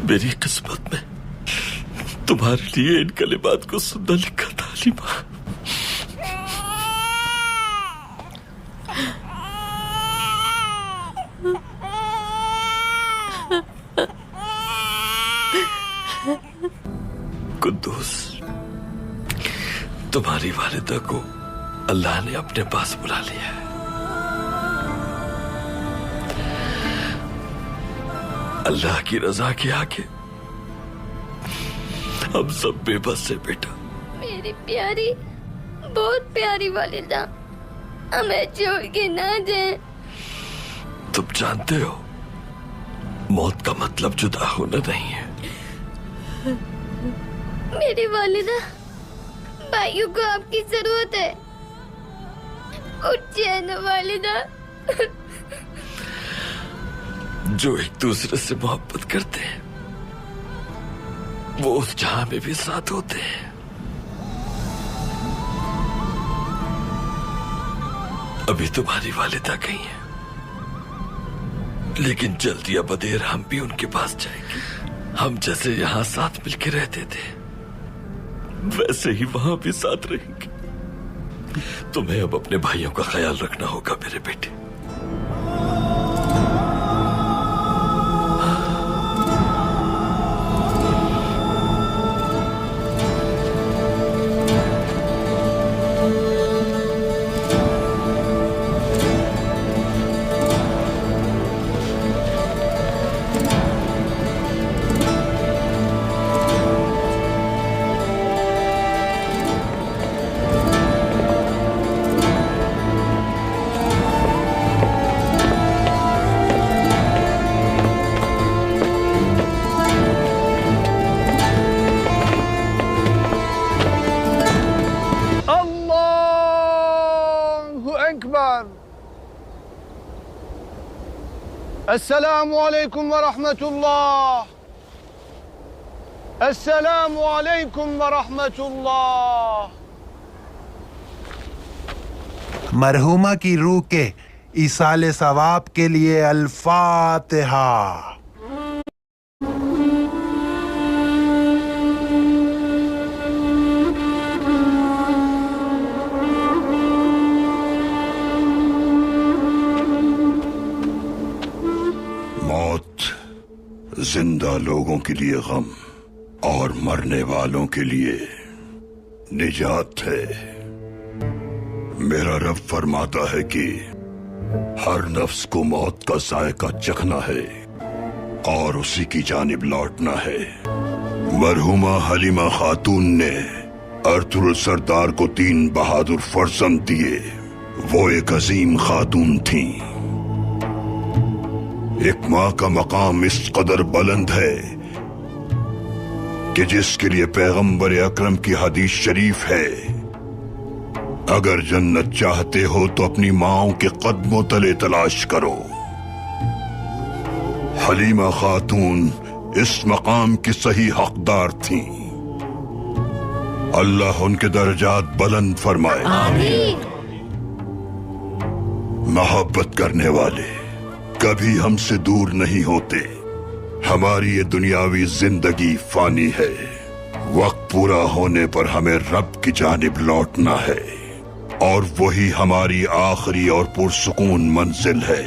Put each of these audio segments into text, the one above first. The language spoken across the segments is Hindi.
मेरी किस्मत में तुम्हारे लिए इन कलिमात को सुनना लिखा था हलीमा। कुद्दूस, तुम्हारी वालिदा को अल्लाह ने अपने पास बुला लिया है। अल्लाह की रजा के आगे हम सब बेबस है बेटा। मेरी प्यारी, बहुत प्यारी वालिदा, हमें छोड़ के ना जाए। तुम जानते हो मौत का मतलब जुदा होना नहीं है। मेरी वालिदा, भाइयों को आपकी जरूरत है। उठ जाए ना वालिदा। जो एक दूसरे से मोहब्बत करते हैं वो उस जहां में भी साथ होते हैं। अभी तुम्हारी वालिदा गई है, लेकिन जल्दी या बदेर हम भी उनके पास जाएंगे। हम जैसे यहां साथ मिलके रहते थे वैसे ही वहां भी साथ रहेंगे। तुम्हें अब अपने भाइयों का ख्याल रखना होगा मेरे बेटे। अस्सलामु अलैकुम व रहमतुल्लाह। अस्सलामु अलैकुम व रहमतुल्लाह। मरहुमा की रूह के ईसाले सवाब के लिए अल-फातिहा। जिंदा लोगों के लिए गम और मरने वालों के लिए निजात है। मेरा रब फरमाता है कि हर नफ्स को मौत का जायका चखना है और उसी की जानिब लौटना है। मरहुमा हलीमा खातून ने अर्तुगरुल सरदार को 3 बहादुर फर्जंद दिए। वो एक अजीम खातून थीं। एक माँ का मकाम इस कदर बुलंद है कि जिसके लिए पैगंबर अकरम की हदीस शरीफ है, अगर जन्नत चाहते हो तो अपनी माँओं के कदमों तले तलाश करो। हलीमा खातून इस मकाम की सही हकदार थीं। अल्लाह उनके दर्जात बुलंद फरमाए। आमीन। मोहब्बत करने वाले कभी हमसे दूर नहीं होते। हमारी ये दुनियावी जिंदगी फानी है। वक्त पूरा होने पर हमें रब की जानिब लौटना है और वही हमारी आखिरी और पुरसुकून मंजिल है।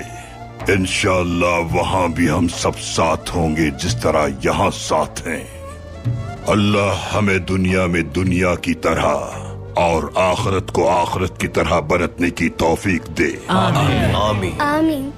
इंशाअल्लाह वहां भी हम सब साथ होंगे जिस तरह यहाँ साथ हैं। अल्लाह हमें दुनिया में दुनिया की तरह और आखिरत को आखिरत की तरह बरतने की तौफीक दे। आमीन। आमीन। आमीन।